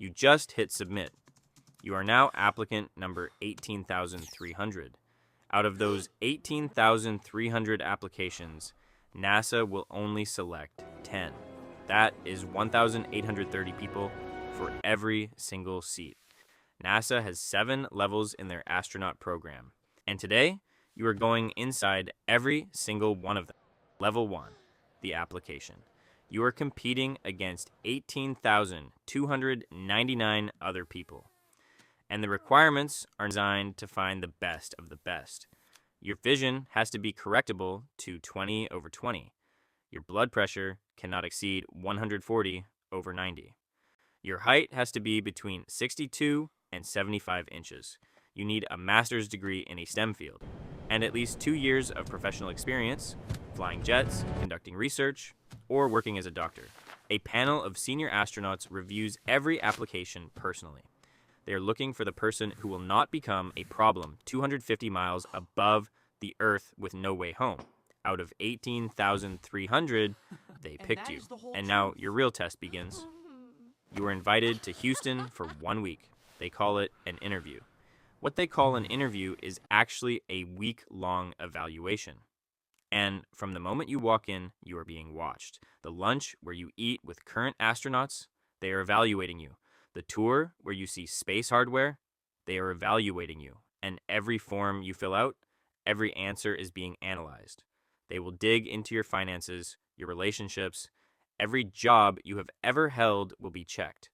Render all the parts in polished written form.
You just hit submit. You are now applicant number 18,300. Out of those 18,300 applications, NASA will only select 10. That is 1,830 people for every single seat. NASA has 7 levels in their astronaut program. And today, you are going inside every single one of them. Level 1, the application. You are competing against 18,299 other people. And the requirements are designed to find the best of the best. Your vision has to be correctable to 20/20. Your blood pressure cannot exceed 140/90. Your height has to be between 62 and 75 inches. You need a master's degree in a STEM field and at least 2 years of professional experience, flying jets, conducting research, or working as a doctor. A panel of senior astronauts reviews every application personally. They are looking for the person who will not become a problem 250 miles above the Earth with no way home. Out of 18,300, they picked you. And now your real test begins. You are invited to Houston for 1 week. They call it an interview. What they call an interview is actually a week-long evaluation. And from the moment you walk in, you are being watched. The lunch where you eat with current astronauts, they are evaluating you. The tour where you see space hardware, they are evaluating you. And every form you fill out, every answer is being analyzed. They will dig into your finances, your relationships. Every job you have ever held will be checked.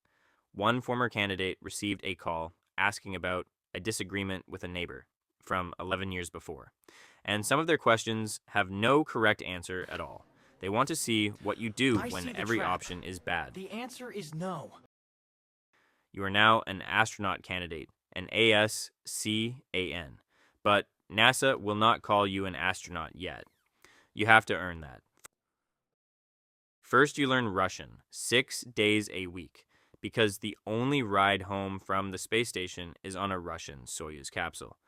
One former candidate received a call asking about a disagreement with a neighbor from 11 years before. And some of their questions have no correct answer at all. They want to see what you do when every option is bad. The answer is no. You are now an astronaut candidate, an ASCAN. But NASA will not call you an astronaut yet. You have to earn that. First, you learn Russian, 6 days a week, because the only ride home from the space station is on a Russian Soyuz capsule.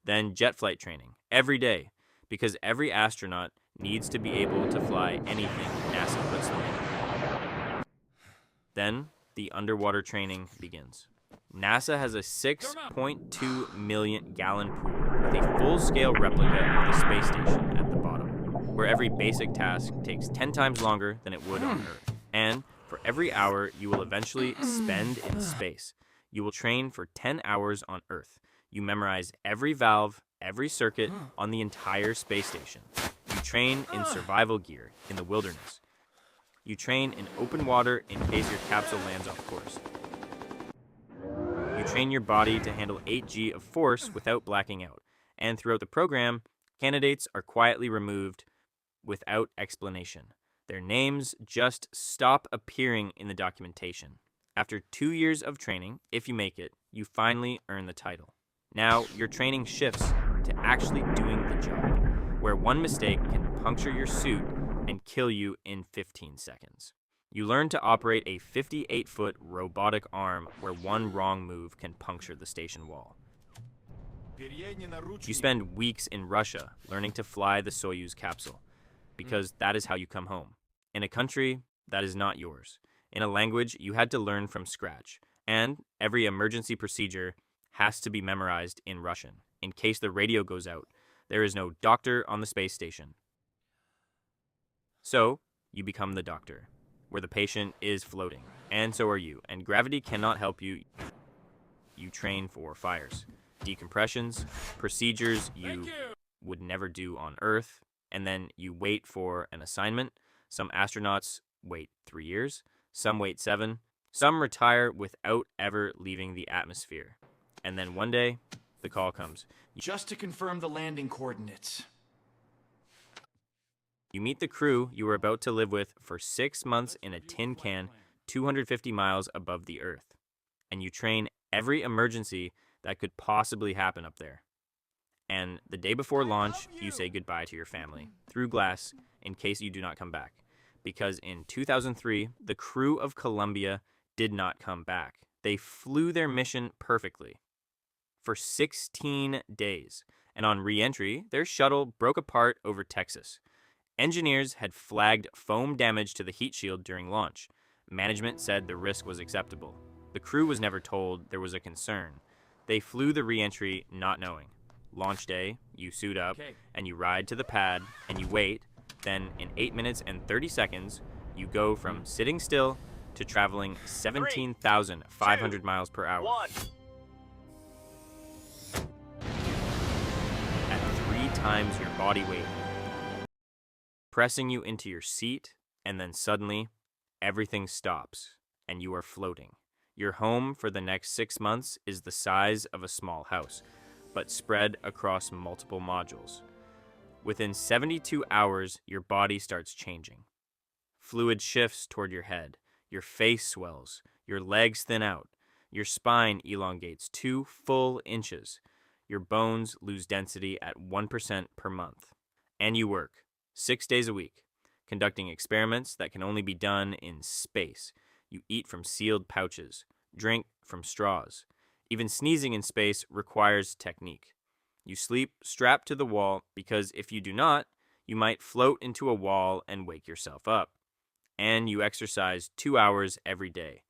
Then jet flight training, every day, because every astronaut needs to be able to fly anything NASA puts them in. Then, the underwater training begins. NASA has a 6.2 million gallon pool with a full-scale replica of the space station at the bottom, where every basic task takes 10 times longer than it would on Earth. And for every hour you will eventually spend in space, you will train for 10 hours on Earth. You memorize every valve, every circuit on the entire space station. You train in survival gear in the wilderness. You train in open water in case your capsule lands off course. You train your body to handle 8G of force without blacking out. And throughout the program, candidates are quietly removed without explanation. Their names just stop appearing in the documentation. After 2 years of training, if you make it, you finally earn the title. Now, your training shifts to actually doing the job, where one mistake can puncture your suit and kill you in 15 seconds. You learn to operate a 58-foot robotic arm where one wrong move can puncture the station wall. You spend weeks in Russia learning to fly the Soyuz capsule, because that is how you come home. In a country that is not yours. In a language you had to learn from scratch. And every emergency procedure has to be memorized in Russian. In case the radio goes out, there is no doctor on the space station. So, you become the doctor, where the patient is floating, and so are you, and gravity cannot help you. You train for fires, decompressions, procedures you would never do on Earth, and then you wait for an assignment. Some astronauts wait 3 years, some wait 7, some retire without ever leaving the atmosphere. And then one day, the call comes. Just to confirm the landing coordinates. You meet the crew you were about to live with for 6 months in a tin can 250 miles above the Earth. And you train every emergency that could possibly happen up there. And the day before launch, you say goodbye to your family through glass in case you do not come back. Because in 2003, the crew of Columbia did not come back. They flew their mission perfectly for 16 days. And on re-entry, their shuttle broke apart over Texas. Engineers had flagged foam damage to the heat shield during launch. Management said the risk was acceptable. The crew was never told there was a concern. They flew the re-entry not knowing. Launch day, you suit up, and you ride to the pad, and you wait. Then, in 8 minutes and 30 seconds, you go from sitting still to traveling 17,500 miles per hour. At 3 times your body weight, pressing you into your seat, and then suddenly, everything stops, and you are floating. Your home for the next 6 months is the size of a small house, but spread across multiple modules. Within 72 hours, your body starts changing. Fluid shifts toward your head, your face swells, your legs thin out, your spine elongates 2 full inches, your bones lose density at 1% per month, and you work 6 days a week, conducting experiments that can only be done in space. You eat from sealed pouches, drink from straws. Even sneezing in space requires technique. You sleep strapped to the wall because if you do not, you might float into a wall and wake yourself up. And you exercise 2 hours every day.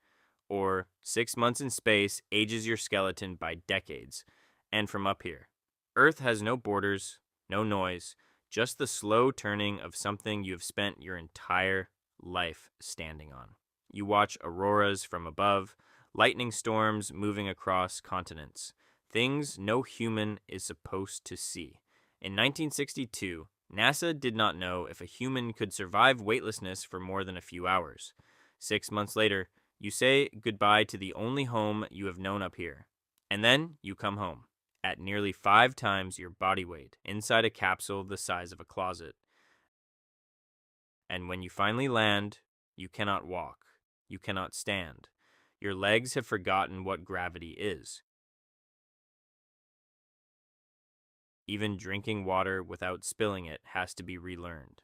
Or 6 months in space ages your skeleton by decades. And from up here, Earth has no borders, no noise, just the slow turning of something you have spent your entire life standing on. You watch auroras from above, lightning storms moving across continents, things no human is supposed to see. In 1962, NASA did not know if a human could survive weightlessness for more than a few hours. 6 months later, you say goodbye to the only home you have known up here. And then you come home, at nearly 5 times your body weight, inside a capsule the size of a closet. And when you finally land, you cannot walk. You cannot stand. Your legs have forgotten what gravity is. Even drinking water without spilling it has to be relearned.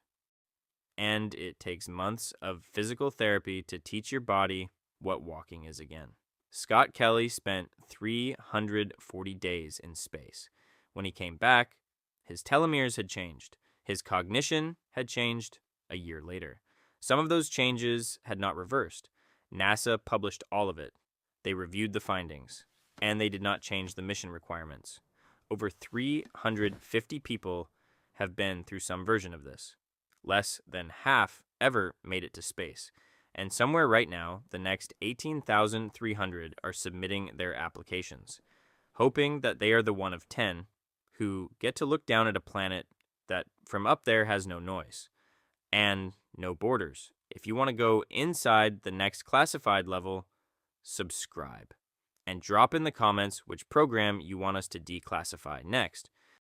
And it takes months of physical therapy to teach your body what walking is again. Scott Kelly spent 340 days in space. When he came back, his telomeres had changed. His cognition had changed a year later. Some of those changes had not reversed. NASA published all of it. They reviewed the findings, and they did not change the mission requirements. Over 350 people have been through some version of this. Less than half ever made it to space. And somewhere right now, the next 18,300 are submitting their applications, hoping that they are the one of 10 who get to look down at a planet that from up there has no noise and no borders. If you want to go inside the next classified level, subscribe and drop in the comments which program you want us to declassify next.